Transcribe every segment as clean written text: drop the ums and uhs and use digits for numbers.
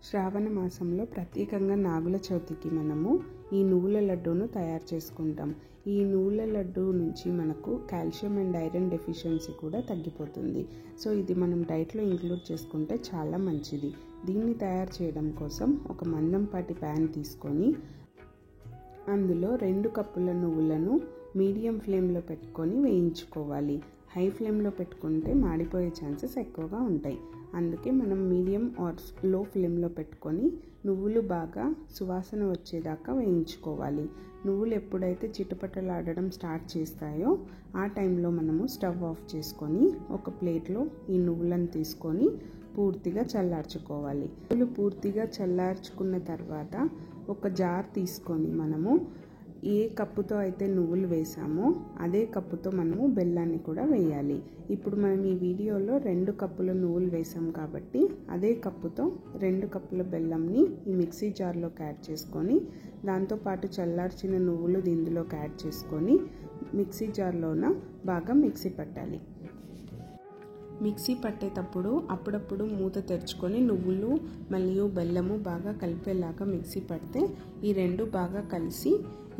శ్రావణ మాసంలో ప్రత్యేకంగా నాగుల చవితికి మనము ఈ నువ్వుల లడ్డూను తయారు చేసుకుంటాం. ఈ నువ్వుల లడ్డూ నుంచి మనకు కాల్షియం అండ్ ఐరన్ డెఫిషియన్సీ కూడా తగ్గిపోతుంది. సో ఇది మనం డైట్లో ఇంక్లూడ్ చేసుకుంటే చాలా మంచిది. దీన్ని తయారు చేయడం కోసం ఒక మందంపాటి ప్యాన్ తీసుకొని అందులో 2 కప్పుల నువ్వులను మీడియం ఫ్లేమ్లో పెట్టుకొని వేయించుకోవాలి. హై ఫ్లేమ్లో పెట్టుకుంటే మాడిపోయే ఛాన్సెస్ ఎక్కువగా ఉంటాయి. అందుకే మనం మీడియం ఆర్ లో ఫ్లేమ్లో పెట్టుకొని నువ్వులు బాగా సువాసన వచ్చేదాకా వేయించుకోవాలి. నువ్వులు ఎప్పుడైతే చిటపటలాడడం స్టార్ట్ చేస్తాయో ఆ టైంలో మనము స్టవ్ ఆఫ్ చేసుకొని ఒక ప్లేట్లో ఈ నువ్వులను తీసుకొని పూర్తిగా చల్లార్చుకోవాలి. నువ్వులు పూర్తిగా చల్లార్చుకున్న తర్వాత ఒక జార్ తీసుకొని మనము ఏ కప్పుతో అయితే నువ్వులు వేసామో అదే కప్పుతో మనము బెల్లాన్ని కూడా వేయాలి. ఇప్పుడు మనం ఈ వీడియోలో 2 కప్పుల నువ్వులు వేసాం కాబట్టి అదే కప్పుతో 2 కప్పుల బెల్లంని ఈ మిక్సీ జార్లోకి యాడ్ చేసుకొని దాంతోపాటు చల్లార్చిన నువ్వులు ఇందులోకి యాడ్ చేసుకొని మిక్సీ జార్లోన బాగా మిక్సీ పట్టాలి. మిక్సీ పట్టేటప్పుడు అప్పుడప్పుడు మూత తెరుచుకొని నువ్వులు మరియు బెల్లము బాగా కలిపేలాగా మిక్సీ పడితే ఈ 2 బాగా కలిసి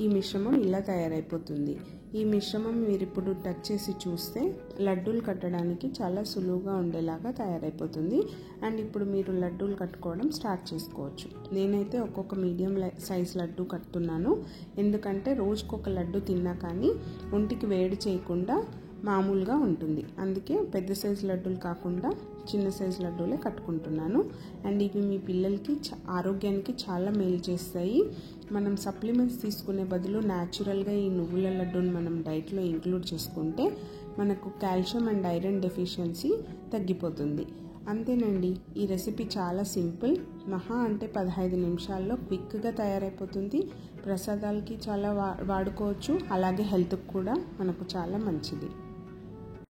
ఈ మిశ్రమం ఇలా తయారైపోతుంది. ఈ మిశ్రమం మీరు ఇప్పుడు టచ్ చేసి చూస్తే లడ్డూలు కట్టడానికి చాలా సులువుగా ఉండేలాగా తయారైపోతుంది. అండ్ ఇప్పుడు మీరు లడ్డూలు కట్టుకోవడం స్టార్ట్ చేసుకోవచ్చు. నేనైతే ఒక్కొక్క మీడియం సైజ్ లడ్డు కట్టుతున్నాను. ఎందుకంటే రోజుకొక లడ్డు తిన్నా కానీ ఒంటికి వేడి చేయకుండా మామూలుగా ఉంటుంది. అందుకే పెద్ద సైజు లడ్డూలు కాకుండా చిన్న సైజు లడ్డూలే కట్టుకుంటున్నాను. అండ్ ఇవి మీ పిల్లలకి ఆరోగ్యానికి చాలా మేలు చేస్తాయి. మనం సప్లిమెంట్స్ తీసుకునే బదులు న్యాచురల్గా ఈ నువ్వుల లడ్డూని మనం డైట్లో ఇంక్లూడ్ చేసుకుంటే మనకు కాల్షియం అండ్ ఐరన్ డెఫిషియన్సీ తగ్గిపోతుంది. అంతేనండి, ఈ రెసిపీ చాలా సింపుల్. మహా అంటే 15 నిమిషాల్లో క్విక్గా తయారైపోతుంది. ప్రసాదాలకి చాలా వాడుకోవచ్చు. అలాగే హెల్త్కి కూడా మనకు చాలా మంచిది.